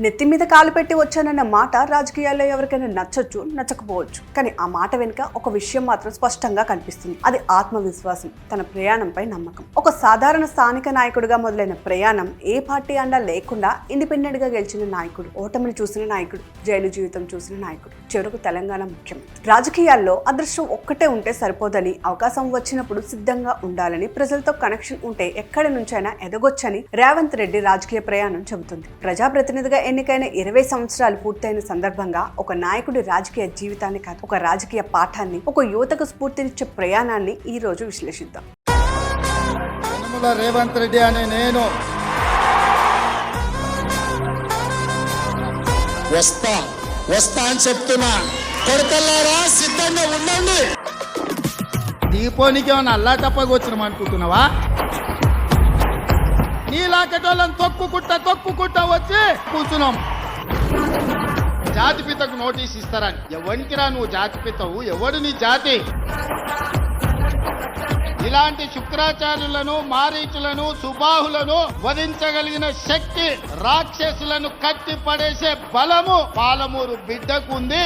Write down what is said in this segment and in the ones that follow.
నెత్తి మీద కాలు పెట్టి వచ్చానన్న మాట రాజకీయాల్లో ఎవరికైనా నచ్చొచ్చు, నచ్చకపోవచ్చు. కానీ ఆ మాట వెనుక ఒక విషయం మాత్రం స్పష్టంగా కనిపిస్తుంది. అది ఆత్మవిశ్వాసం, తన ప్రయాణంపై నమ్మకం. ఒక సాధారణ స్థానిక నాయకుడిగా మొదలైన ప్రయాణం ఏ పార్టీ అండా లేకుండా ఇండిపెండెంట్ గా గెలిచిన నాయకుడు, ఓటమిని చూసిన నాయకుడు, జైలు జీవితం చూసిన నాయకుడు, చివరకు తెలంగాణ ముఖ్యమంత్రి. రాజకీయాల్లో అదృష్టం ఒక్కటే ఉంటే సరిపోదని, అవకాశం వచ్చినప్పుడు సిద్ధంగా ఉండాలని, ప్రజలతో కనెక్షన్ ఉంటే ఎక్కడి నుంచైనా ఎదగొచ్చని రేవంత్ రెడ్డి రాజకీయ ప్రయాణం చెబుతుంది. ప్రజాప్రతినిధిగా ఎన్నికైన 20 సంవత్సరాలు పూర్తయిన సందర్భంగా ఒక నాయకుడి రాజకీయ జీవితాన్ని కాదు, ఒక రాజకీయ పాఠాన్ని, ఒక యువతకు స్ఫూర్తినిచ్చే ప్రయాణాన్ని ఈ రోజు విశ్లేషిద్దాం. రేవంత్ రెడ్డి అనే నేను వస్తా అని చెప్తున్నా. కొడుకల్లారా సిద్ధంగా ఉండండి. దీపోనికి ఏమన్నా అల్లా తప్పకొచ్చినాం అనుకుంటున్నావా? నీలాకటోళ్ళని తొక్కుకుంటా వచ్చి కూర్చున్నాం. జాతిపితకు నోటీస్ ఇస్తారని. ఎవరికిరా నువ్వు జాతిపితవు? ఎవడు నీ జాతి? ఇలాంటి శుక్రాచార్యులను, మారీచులను, సుబాహులను వధించగలిగిన శక్తి, రాక్షసులను కట్టి పడేసే బలము పాలమూరు బిడ్డకు ఉంది.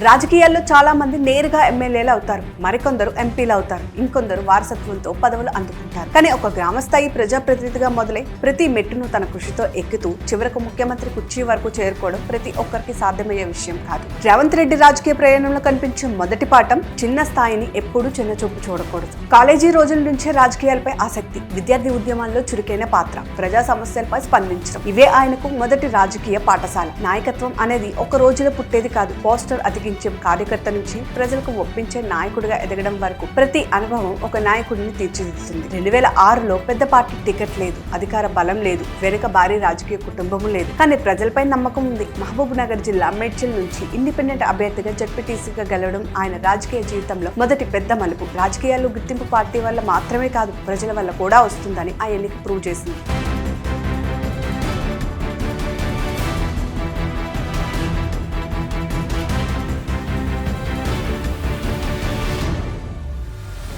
రాజకీయాల్లో చాలా మంది నేరుగా ఎమ్మెల్యేలు అవుతారు, మరికొందరు ఎంపీలు అవుతారు, ఇంకొందరు వారసత్వంతో పదవులు అందుకుంటారు. కానీ ఒక గ్రామస్థాయి ప్రజాప్రతినిధిగా మొదలై ప్రతి మెట్టును తన కృషితో ఎక్కుతూ చివరకు ముఖ్యమంత్రి కుర్చీ వరకు చేరుకోవడం ప్రతి ఒక్కరికి సాధ్యమయ్యే విషయం కాదు. రేవంత్ రెడ్డి రాజకీయ ప్రయాణంలో కనిపించే మొదటి పాఠం, చిన్న స్థాయిని ఎప్పుడూ చిన్న చూపు చూడకూడదు. కాలేజీ రోజుల నుంచే రాజకీయాలపై ఆసక్తి, విద్యార్థి ఉద్యమాల్లో చురుకైన పాత్ర, ప్రజా సమస్యలపై స్పందించడం, ఇవే ఆయనకు మొదటి రాజకీయ పాఠశాల. నాయకత్వం అనేది ఒక రోజులో పుట్టేది కాదు. పోస్టర్ అతికించే కార్యకర్త నుంచి ప్రజలకు ఒప్పించే నాయకుడిగా ఎదగడం వరకు ప్రతి అనుభవం ఒక నాయకుడిని తీర్చిదిద్దుతుంది. 2006లో పెద్ద పార్టీ టికెట్ లేదు, అధికార బలం లేదు, వెనుక భారీ రాజకీయ కుటుంబము లేదు, కానీ ప్రజలపై నమ్మకం ఉంది. మహబూబ్ నగర్ జిల్లా మేడ్చల్ నుంచి ఇండిపెండెంట్ అభ్యర్థిగా జడ్పీటీసీగా గెలవడం ఆయన రాజకీయ జీవితంలో మొదటి పెద్ద మలుపు. రాజకీయాల్లో గుర్తింపు పార్టీ వల్ల మాత్రమే కాదు, ప్రజల వల్ల కూడా వస్తుందని ఆ ఎన్నిక ప్రూవ్ చేసింది.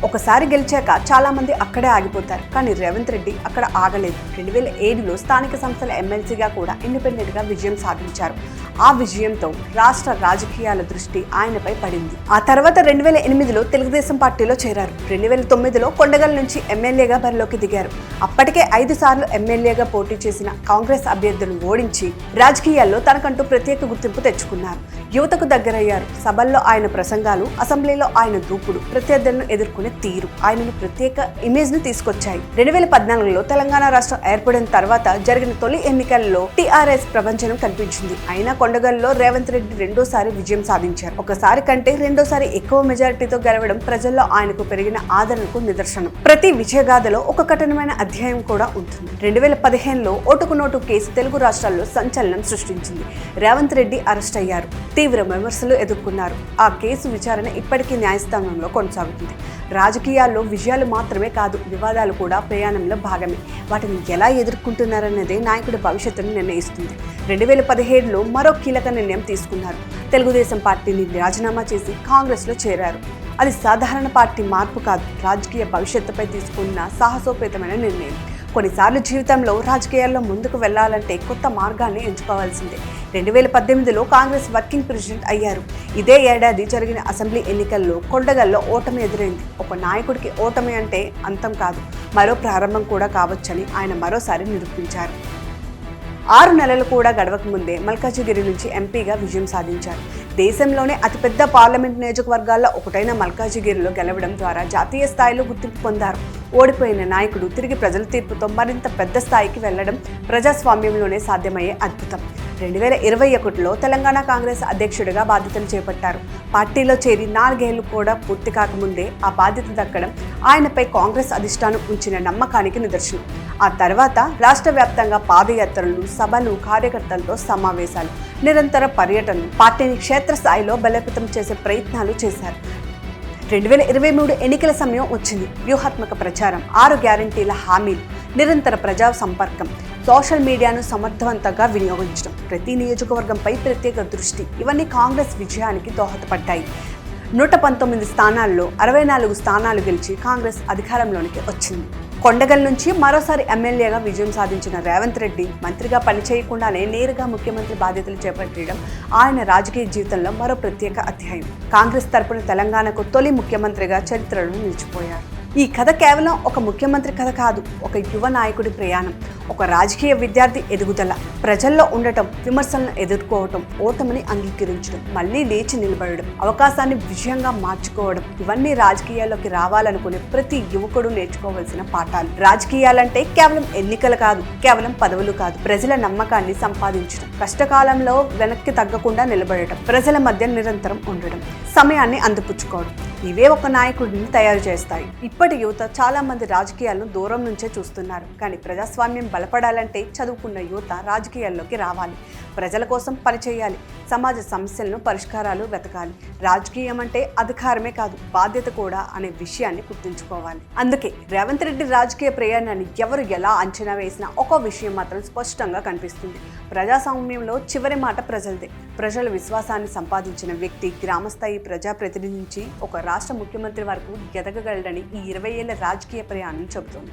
ఒకసారి గెలిచాక చాలా మంది అక్కడే ఆగిపోతారు, కానీ రేవంత్ రెడ్డి అక్కడ ఆగలేదు. 2007లో స్థానిక సంస్థల ఎమ్మెల్సీగా కూడా ఇండిపెండెంట్ గా విజయం సాధించారు. ఆ విజయంతో రాష్ట్ర రాజకీయాల దృష్టి ఆయనపై పడింది. ఆ తర్వాత 2008లో తెలుగుదేశం పార్టీలో చేరారు. 2009లో కొండగల్ నుంచి ఎమ్మెల్యేగా బరిలోకి దిగారు. అప్పటికే 5 సార్లు ఎమ్మెల్యేగా పోటీ చేసిన కాంగ్రెస్ అభ్యర్థులను ఓడించి రాజకీయాల్లో తనకంటూ ప్రత్యేక గుర్తింపు తెచ్చుకున్నారు. యువతకు దగ్గరయ్యారు. సభల్లో ఆయన ప్రసంగాలు, అసెంబ్లీలో ఆయన దూకుడు, ప్రత్యర్థులను ఎదుర్కొనే తీరు ఆయనను ప్రత్యేక ఇమేజ్ ను తీసుకొచ్చాయి. 2014లో తెలంగాణ రాష్ట్రం ఏర్పడిన తర్వాత జరిగిన తొలి ఎన్నికల్లో టీఆర్ఎస్ ప్రపంచం కనిపించింది. అయినా కొండగల్లో రేవంత్ రెడ్డి రెండోసారి విజయం సాధించారు. ఒకసారి కంటే రెండోసారి ఎక్కువ మెజారిటీతో గెలవడం ప్రజల్లో ఆయనకు పెరిగిన ఆదరణకు నిదర్శనం. ప్రతి విజయగాథలో ఒక కఠినమైన అధ్యాయం కూడా ఉంటుంది. 2015లో ఓటుకు నోటు కేసు తెలుగు రాష్ట్రాల్లో సంచలనం సృష్టించింది. రేవంత్ రెడ్డి అరెస్ట్ అయ్యారు, తీవ్ర విమర్శలు ఎదుర్కొన్నారు. ఆ కేసు విచారణ ఇప్పటికీ న్యాయస్థానంలో కొనసాగుతుంది. రాజకీయాల్లో విజయాలు మాత్రమే కాదు, వివాదాలు కూడా ప్రయాణంలో భాగమే. వాటిని ఎలా ఎదుర్కొంటున్నారన్నదే నాయకుడి భవిష్యత్తును నిర్ణయిస్తుంది. 2017లో మరో కీలక నిర్ణయం తీసుకున్నారు. తెలుగుదేశం పార్టీని రాజీనామా చేసి కాంగ్రెస్లో చేరారు. అది సాధారణ పార్టీ మార్పు కాదు, రాజకీయ భవిష్యత్తుపై తీసుకున్న సాహసోపేతమైన నిర్ణయం. కొన్నిసార్లు జీవితంలో రాజకీయాల్లో ముందుకు వెళ్లాలంటే కొత్త మార్గాన్ని ఎంచుకోవాల్సిందే. 2018లో కాంగ్రెస్ వర్కింగ్ ప్రెసిడెంట్ అయ్యారు. ఇదే ఏడాది జరిగిన అసెంబ్లీ ఎన్నికల్లో కొండగల్లో ఓటమి ఎదురైంది. ఒక నాయకుడికి ఓటమి అంటే అంతం కాదు, మరో ప్రారంభం కూడా కావచ్చని ఆయన మరోసారి నిరూపించారు. 6 నెలలు కూడా గడవక ముందే మల్కాజిగిరి నుంచి ఎంపీగా విజయం సాధించారు. దేశంలోనే అతిపెద్ద పార్లమెంట్ నియోజకవర్గాల్లో ఒకటైన మల్కాజిగిరిలో గెలవడం ద్వారా జాతీయ స్థాయిలో గుర్తింపు పొందారు. ఓడిపోయిన నాయకుడు తిరిగి ప్రజల తీర్పుతో మరింత పెద్ద స్థాయికి వెళ్లడం ప్రజాస్వామ్యంలోనే సాధ్యమయ్యే అద్భుతం. 2021లో తెలంగాణ కాంగ్రెస్ అధ్యక్షుడిగా బాధ్యతలు చేపట్టారు. పార్టీలో చేరి 4 ఏళ్లు కూడా పూర్తి కాకముందే ఆ బాధ్యత దక్కడం ఆయనపై కాంగ్రెస్ అధిష్టానం ఉంచిన నమ్మకానికి నిదర్శనం. ఆ తర్వాత రాష్ట్ర వ్యాప్తంగా పాదయాత్రలు, సభలు, కార్యకర్తలతో సమావేశాలు, నిరంతర పర్యటనలు, పార్టీని క్షేత్రస్థాయిలో బలోపేతం చేసే ప్రయత్నాలు చేశారు. 2023 ఎన్నికల సమయం వచ్చింది. వ్యూహాత్మక ప్రచారం, 6 గ్యారంటీల హామీలు, నిరంతర ప్రజా సంపర్కం, సోషల్ మీడియాను సమర్థవంతంగా వినియోగించడం, ప్రతి నియోజకవర్గంపై ప్రత్యేక దృష్టి, ఇవన్నీ కాంగ్రెస్ విజయానికి దోహదపడ్డాయి. 119 స్థానాల్లో 64 స్థానాలు గెలిచి కాంగ్రెస్ అధికారంలోనికి వచ్చింది. కొండగల్ నుంచి మరోసారి ఎమ్మెల్యేగా విజయం సాధించిన రేవంత్ రెడ్డి మంత్రిగా పనిచేయకుండానే నేరుగా ముఖ్యమంత్రి బాధ్యతలు చేపట్టడం ఆయన రాజకీయ జీవితంలో మరో ప్రత్యేక అధ్యాయం. కాంగ్రెస్ తరపున తెలంగాణకు తొలి ముఖ్యమంత్రిగా చరిత్రలో నిలిచిపోయారు. ఈ కథ కేవలం ఒక ముఖ్యమంత్రి కథ కాదు, ఒక యువ నాయకుడి ప్రయాణం, ఒక రాజకీయ విద్యార్థి ఎదుగుదల, ప్రజల్లో ఉండటం, విమర్శలను ఎదుర్కోవటం, ఓటమిని అంగీకరించడం, మళ్ళీ లేచి నిలబడడం, అవకాశాన్ని విజయంగా మార్చుకోవడం, ఇవన్నీ రాజకీయాల్లోకి రావాలనుకునే ప్రతి యువకుడు నేర్చుకోవాల్సిన పాఠాలు. రాజకీయాలంటే కేవలం ఎన్నికలు కాదు, కేవలం పదవులు కాదు, ప్రజల నమ్మకాన్ని సంపాదించడం, కష్టకాలంలో వెనక్కి తగ్గకుండా నిలబడటం, ప్రజల మధ్య నిరంతరం ఉండడం, సమయాన్ని అందిపుచ్చుకోవడం, ఇవే ఒక నాయకుడిని తయారు చేస్తాయి. ఇప్పటి యువత చాలా మంది రాజకీయాలను దూరం నుంచే చూస్తున్నారు. కానీ ప్రజాస్వామ్యం బలపడాలంటే చదువుకున్న యువత రాజకీయాల్లోకి రావాలి, ప్రజల కోసం పనిచేయాలి, సమాజ సమస్యలను పరిష్కారాలు వెతకాలి. రాజకీయం అంటే అధికారమే కాదు, బాధ్యత కూడా అనే విషయాన్ని గుర్తుంచుకోవాలి. అందుకే రేవంత్ రెడ్డి రాజకీయ ప్రయాణాన్ని ఎవరు ఎలా అంచనా వేసినా ఒక విషయం మాత్రం స్పష్టంగా కనిపిస్తుంది. ప్రజాస్వామ్యంలో చివరి మాట ప్రజలదే. ప్రజల విశ్వాసాన్ని సంపాదించిన వ్యక్తి గ్రామస్థాయి ప్రజాప్రతినిధి నుంచి ఒక రాష్ట్ర ముఖ్యమంత్రి వరకు ఎదగగలడని ఈ 20 ఏళ్ల రాజకీయ ప్రయాణం చెబుతోంది.